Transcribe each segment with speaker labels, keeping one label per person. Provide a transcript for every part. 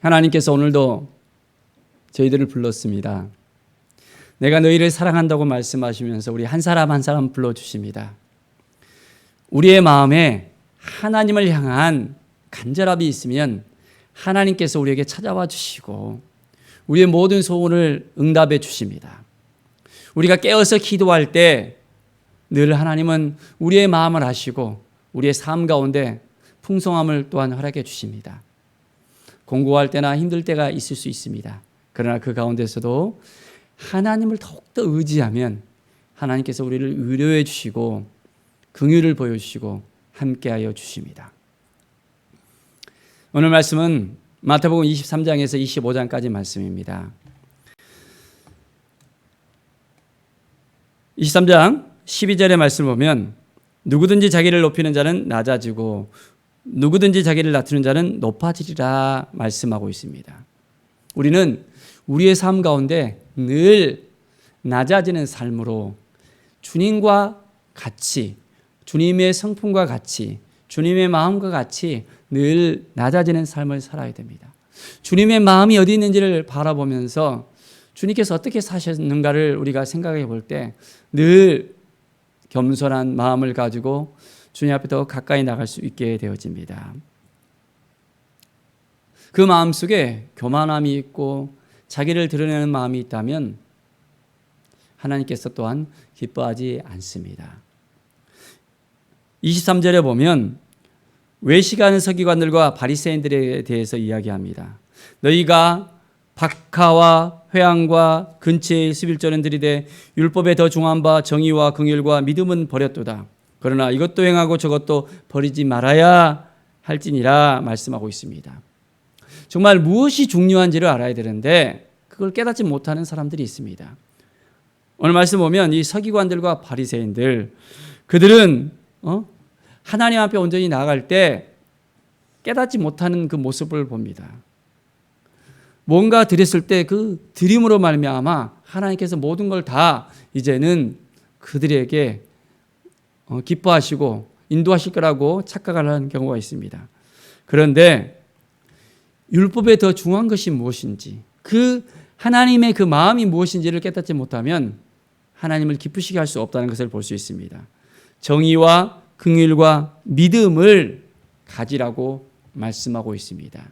Speaker 1: 하나님께서 오늘도 저희들을 불렀습니다. 내가 너희를 사랑한다고 말씀하시면서 우리 한 사람 한 사람 불러주십니다. 우리의 마음에 하나님을 향한 간절함이 있으면 하나님께서 우리에게 찾아와 주시고 우리의 모든 소원을 응답해 주십니다. 우리가 깨어서 기도할 때 늘 하나님은 우리의 마음을 아시고 우리의 삶 가운데 풍성함을 또한 허락해 주십니다. 공부할 때나 힘들 때가 있을 수 있습니다. 그러나 그 가운데서도 하나님을 더욱더 의지하면 하나님께서 우리를 위로해 주시고 긍휼을 보여주시고 함께하여 주십니다. 오늘 말씀은 마태복음 23장에서 25장까지 말씀입니다. 23장 12절의 말씀을 보면 누구든지 자기를 높이는 자는 낮아지고 누구든지 자기를 낮추는 자는 높아지리라 말씀하고 있습니다. 우리는 우리의 삶 가운데 늘 낮아지는 삶으로 주님과 같이, 주님의 성품과 같이, 주님의 마음과 같이 늘 낮아지는 삶을 살아야 됩니다. 주님의 마음이 어디 있는지를 바라보면서 주님께서 어떻게 사셨는가를 우리가 생각해 볼 때 늘 겸손한 마음을 가지고 주님 앞에 더 가까이 나갈 수 있게 되어집니다. 그 마음 속에 교만함이 있고 자기를 드러내는 마음이 있다면 하나님께서 또한 기뻐하지 않습니다. 23절에 보면 외식하는 서기관들과 바리새인들에 대해서 이야기합니다. 너희가 박하와 회향과 근처의 11조는 들이되 율법에 더 중한 바 정의와 긍휼과 믿음은 버렸도다. 그러나 이것도 행하고 저것도 버리지 말아야 할지니라 말씀하고 있습니다. 정말 무엇이 중요한지를 알아야 되는데 그걸 깨닫지 못하는 사람들이 있습니다. 오늘 말씀 보면 이 서기관들과 바리새인들 그들은 하나님 앞에 온전히 나아갈 때 깨닫지 못하는 그 모습을 봅니다. 뭔가 드렸을 때 그 드림으로 말미암아 하나님께서 모든 걸 다 이제는 그들에게 기뻐하시고 인도하실 거라고 착각을 하는 경우가 있습니다. 그런데 율법에 더 중요한 것이 무엇인지 그 하나님의 그 마음이 무엇인지를 깨닫지 못하면 하나님을 기쁘시게 할 수 없다는 것을 볼 수 있습니다. 정의와 긍휼과 믿음을 가지라고 말씀하고 있습니다.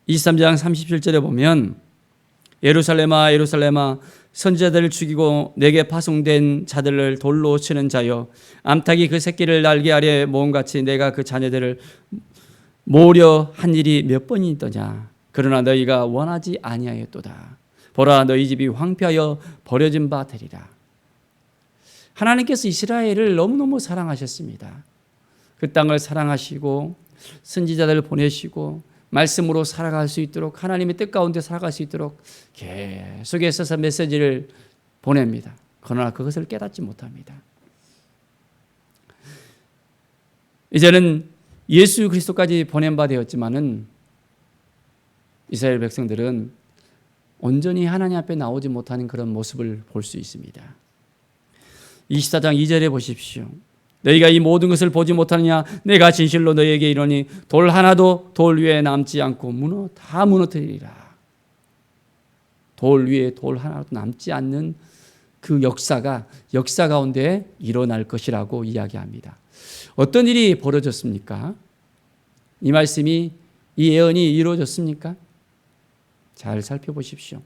Speaker 1: (23장 37절에) 보면 예루살렘아 예루살렘아 선지자들을 죽이고 내게 파송된 자들을 돌로 치는 자여 암탉이 그 새끼를 날개 아래 모음같이 내가 그 자녀들을 모으려 한 일이 몇 번이더냐. 그러나 너희가 원하지 아니하였도다. 보라 너희 집이 황폐하여 버려진 바 되리라. 하나님께서 이스라엘을 너무너무 사랑하셨습니다. 그 땅을 사랑하시고 선지자들을 보내시고 말씀으로 살아갈 수 있도록 하나님의 뜻 가운데 살아갈 수 있도록 계속에 있어서 메시지를 보냅니다. 그러나 그것을 깨닫지 못합니다. 이제는 예수 그리스도까지 보낸 바 되었지만은 이스라엘 백성들은 온전히 하나님 앞에 나오지 못하는 그런 모습을 볼 수 있습니다. 24장 2절에 보십시오. 너희가 이 모든 것을 보지 못하느냐? 내가 진실로 너희에게 이르노니 돌 하나도 돌 위에 남지 않고 다 무너뜨리리라. 돌 위에 돌 하나도 남지 않는 그 역사 가운데 일어날 것이라고 이야기합니다. 어떤 일이 벌어졌습니까? 이 말씀이 이 예언이 이루어졌습니까? 잘 살펴보십시오.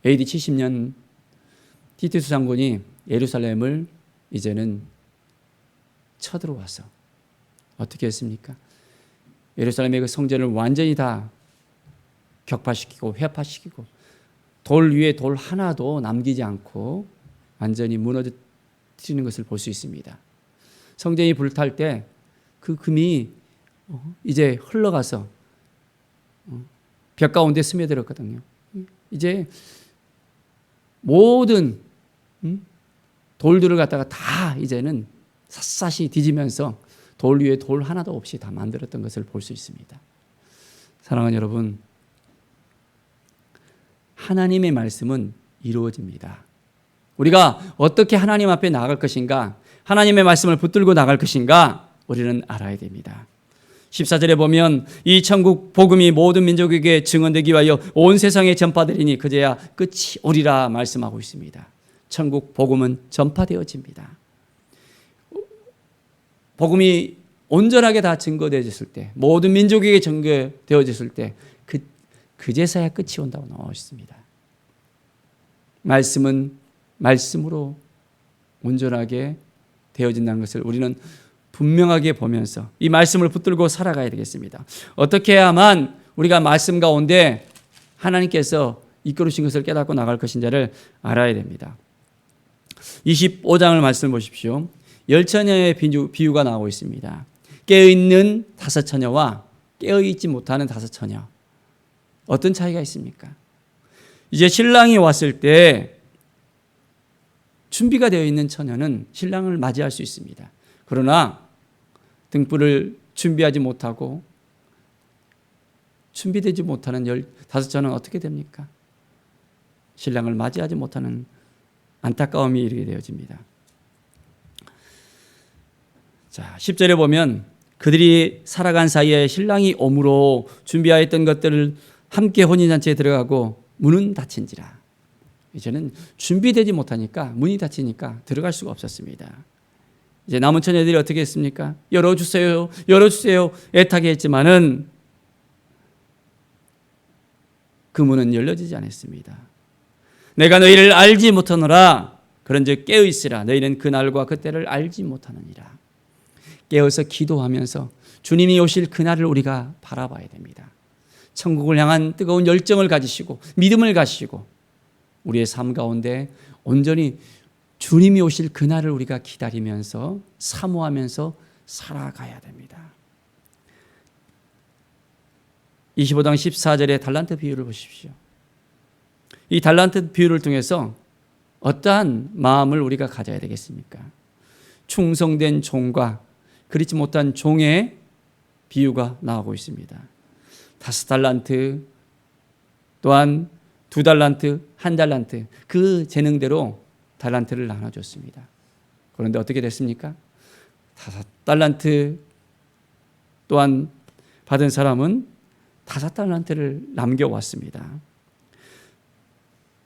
Speaker 1: AD 70년 티투스 장군이 예루살렘을 이제는 쳐들어와서 어떻게 했습니까? 예루살렘의 그 성전을 완전히 다 격파시키고 회파시키고 돌 위에 돌 하나도 남기지 않고 완전히 무너뜨리는 것을 볼 수 있습니다. 성전이 불탈 때 그 금이 이제 흘러가서 벽 가운데 스며들었거든요. 이제 모든 돌들을 갖다가 다 이제는 샅샅이 뒤지면서 돌 위에 돌 하나도 없이 다 만들었던 것을 볼 수 있습니다. 사랑하는 여러분, 하나님의 말씀은 이루어집니다. 우리가 어떻게 하나님 앞에 나아갈 것인가, 하나님의 말씀을 붙들고 나갈 것인가 우리는 알아야 됩니다. 14절에 보면 이 천국 복음이 모든 민족에게 증언되기 위하여 온 세상에 전파되리니 그제야 끝이 오리라 말씀하고 있습니다. 천국 복음은 전파되어집니다. 복음이 온전하게 다 증거되어졌을 때, 모든 민족에게 증거되어졌을 때 그제서야 끝이 온다고 나와 있습니다. 말씀은 말씀으로 온전하게 되어진다는 것을 우리는 분명하게 보면서 이 말씀을 붙들고 살아가야 되겠습니다. 어떻게 해야만 우리가 말씀 가운데 하나님께서 이끌으신 것을 깨닫고 나갈 것인지를 알아야 됩니다. 25장을 말씀 보십시오. 10처녀의 비유가 나오고 있습니다. 깨어있는 5처녀와 깨어있지 못하는 5처녀. 어떤 차이가 있습니까? 이제 신랑이 왔을 때 준비가 되어 있는 처녀는 신랑을 맞이할 수 있습니다. 그러나 등불을 준비하지 못하고 준비되지 못하는 15처녀는 어떻게 됩니까? 신랑을 맞이하지 못하는 안타까움이 이르게 되어집니다. 자, 10절에 보면 그들이 살아간 사이에 신랑이 오므로 준비하였던 것들을 함께 혼인잔치에 들어가고 문은 닫힌지라. 이제는 준비되지 못하니까 문이 닫히니까 들어갈 수가 없었습니다. 이제 남은 처녀들이 어떻게 했습니까? 열어주세요, 열어주세요 애타게 했지만은 그 문은 열려지지 않았습니다. 내가 너희를 알지 못하노라. 그런즉 깨어있으라. 너희는 그날과 그때를 알지 못하느니라. 깨어서 기도하면서 주님이 오실 그날을 우리가 바라봐야 됩니다. 천국을 향한 뜨거운 열정을 가지시고 믿음을 가지시고 우리의 삶 가운데 온전히 주님이 오실 그날을 우리가 기다리면서 사모하면서 살아가야 됩니다. 25장 14절의 달란트 비유를 보십시오. 이 달란트 비유를 통해서 어떠한 마음을 우리가 가져야 되겠습니까? 충성된 종과 그렇지 못한 종의 비유가 나오고 있습니다. 5달란트 또한 2달란트, 1달란트 그 재능대로 달란트를 나눠줬습니다. 그런데 어떻게 됐습니까? 5달란트 또한 받은 사람은 5달란트를 남겨왔습니다.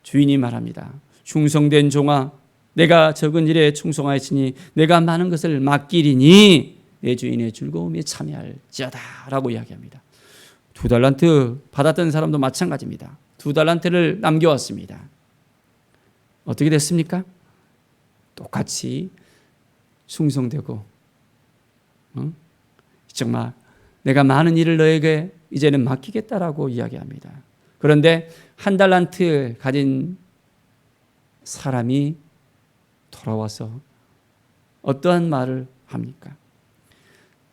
Speaker 1: 주인이 말합니다. 충성된 종아, 내가 적은 일에 충성하였으니 내가 많은 것을 맡기리니 내 주인의 즐거움에 참여할지어다 라고 이야기합니다. 2달란트 받았던 사람도 마찬가지입니다. 2달란트를 남겨왔습니다. 어떻게 됐습니까? 똑같이 충성되고 정말 내가 많은 일을 너에게 이제는 맡기겠다라고 이야기합니다. 그런데 1달란트 가진 사람이 돌아와서 어떠한 말을 합니까?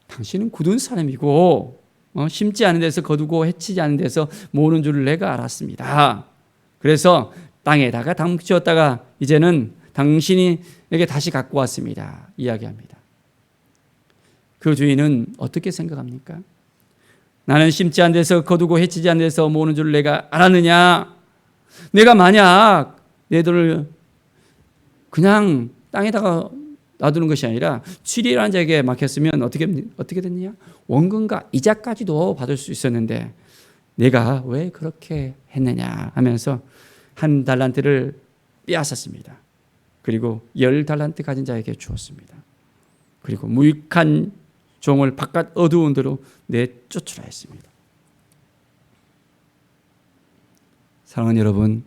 Speaker 1: 당신은 굳은 사람이고 심지 않은 데서 거두고 해치지 않은 데서 모으는 줄을 내가 알았습니다. 그래서 땅에다가 담치었다가 이제는 당신에게 다시 갖고 왔습니다. 이야기합니다. 그 주인은 어떻게 생각합니까? 나는 심지 않은 데서 거두고 해치지 않은 데서 모으는 줄을 내가 알았느냐? 내가 만약 내 돈을 그냥 땅에다가 놔두는 것이 아니라 취리라는 자에게 맡겼으면 어떻게 됐느냐? 원금과 이자까지도 받을 수 있었는데 내가 왜 그렇게 했느냐 하면서 1달란트를 빼앗았습니다. 그리고 10달란트 가진 자에게 주었습니다. 그리고 무익한 종을 바깥 어두운 데로 내쫓으라 했습니다. 사랑하는 여러분,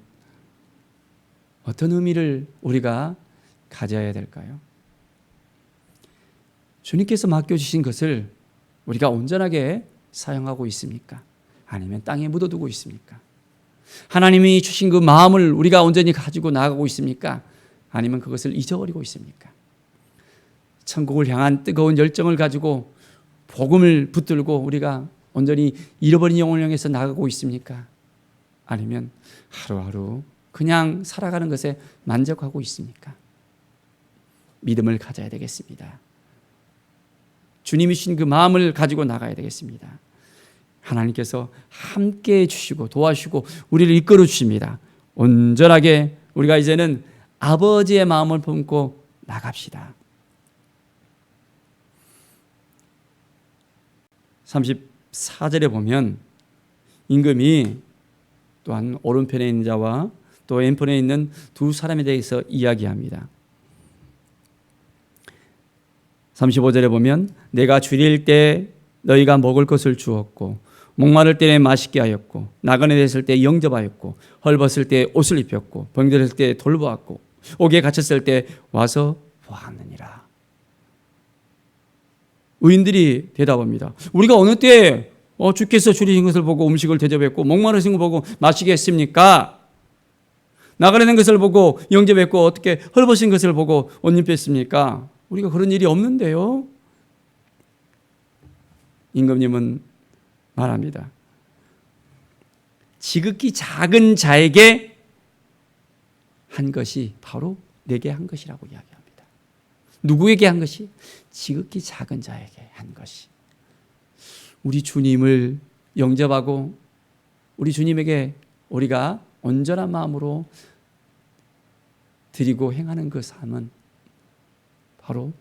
Speaker 1: 어떤 의미를 우리가 가져야 될까요? 주님께서 맡겨주신 것을 우리가 온전하게 사용하고 있습니까? 아니면 땅에 묻어두고 있습니까? 하나님이 주신 그 마음을 우리가 온전히 가지고 나아가고 있습니까? 아니면 그것을 잊어버리고 있습니까? 천국을 향한 뜨거운 열정을 가지고 복음을 붙들고 우리가 온전히 잃어버린 영혼을 향해서 나아가고 있습니까? 아니면 하루하루 그냥 살아가는 것에 만족하고 있습니까? 믿음을 가져야 되겠습니다. 주님이 주신 그 마음을 가지고 나가야 되겠습니다. 하나님께서 함께해 주시고 도와주시고 우리를 이끌어 주십니다. 온전하게 우리가 이제는 아버지의 마음을 품고 나갑시다. 34절에 보면 임금이 또한 오른편에 있는 자와 또 왼편에 있는 두 사람에 대해서 이야기합니다. 35절에 보면 내가 줄일 때 너희가 먹을 것을 주었고 목마를 때 맛있게 하였고 나그네 됐을 때 영접하였고 헐벗을 때 옷을 입혔고 병들었을 때 돌보았고 옥에 갇혔을 때 와서 보았느니라. 의인들이 대답합니다. 우리가 어느 때 주께서 줄이신 것을 보고 음식을 대접했고 목마르신 걸 보고 마시게 했습니까? 나가려 는 것을 보고 영접했고 어떻게 헐벗은 것을 보고 옷 입혔습니까? 우리가 그런 일이 없는데요. 임금님은 말합니다. 지극히 작은 자에게 한 것이 바로 내게 한 것이라고 이야기합니다. 누구에게 한 것이? 지극히 작은 자에게 한 것이. 우리 주님을 영접하고 우리 주님에게 우리가 온전한 마음으로 드리고 행하는 그 삶은 바로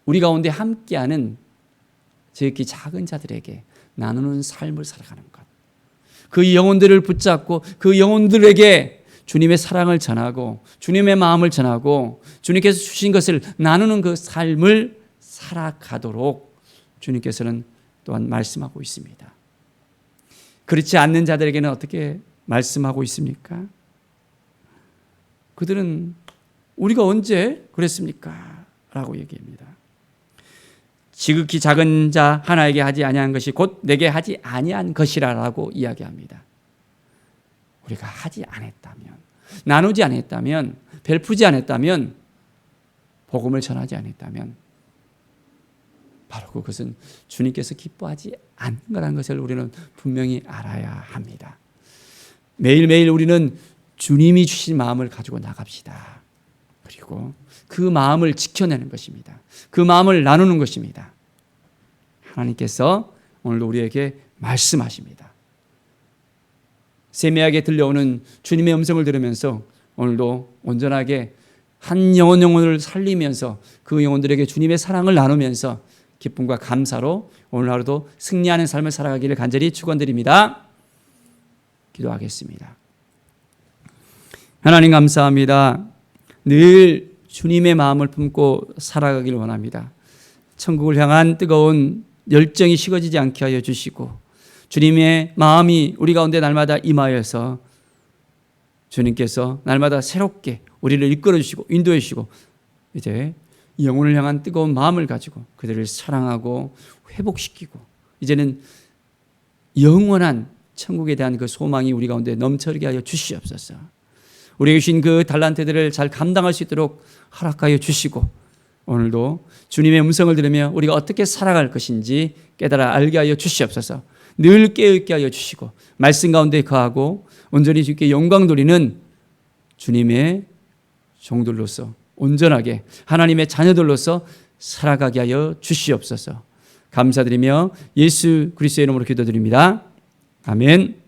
Speaker 1: 우리 가운데 함께하는 지극히 작은 자들에게 나누는 삶을 살아가는 것. 그 영혼들을 붙잡고 그 영혼들에게 주님의 사랑을 전하고 주님의 마음을 전하고 주님께서 주신 것을 나누는 그 삶을 살아가도록 주님께서는 또한 말씀하고 있습니다. 그렇지 않는 자들에게는 어떻게 말씀하고 있습니까? 그들은 우리가 언제 그랬습니까? 라고 얘기합니다. 지극히 작은 자 하나에게 하지 아니한 것이 곧 내게 하지 아니한 것이라라고 이야기합니다. 우리가 하지 않았다면, 나누지 않았다면, 베푸지 않았다면, 복음을 전하지 않았다면 바로 그것은 주님께서 기뻐하지 않는 거라는 것을 우리는 분명히 알아야 합니다. 매일매일 우리는 주님이 주신 마음을 가지고 나갑시다. 그리고 그 마음을 지켜내는 것입니다. 그 마음을 나누는 것입니다. 하나님께서 오늘도 우리에게 말씀하십니다. 세미하게 들려오는 주님의 음성을 들으면서 오늘도 온전하게 한 영혼을 살리면서 그 영혼들에게 주님의 사랑을 나누면서 기쁨과 감사로 오늘 하루도 승리하는 삶을 살아가기를 간절히 축원드립니다. 기도하겠습니다. 하나님 감사합니다. 늘 주님의 마음을 품고 살아가기를 원합니다. 천국을 향한 뜨거운 열정이 식어지지 않게 하여 주시고 주님의 마음이 우리 가운데 날마다 임하여서 주님께서 날마다 새롭게 우리를 이끌어 주시고 인도해 주시고 이제 영혼을 향한 뜨거운 마음을 가지고 그들을 사랑하고 회복시키고 이제는 영원한 천국에 대한 그 소망이 우리 가운데 넘쳐나게 하여 주시옵소서. 우리에게 주신 그 달란트들을 잘 감당할 수 있도록 허락하여 주시고 오늘도 주님의 음성을 들으며 우리가 어떻게 살아갈 것인지 깨달아 알게 하여 주시옵소서. 늘 깨어있게 하여 주시고 말씀 가운데 거하고 온전히 주께 영광 돌리는 주님의 종들로서 온전하게 하나님의 자녀들로서 살아가게 하여 주시옵소서. 감사드리며 예수 그리스도의 이름으로 기도드립니다. 아멘.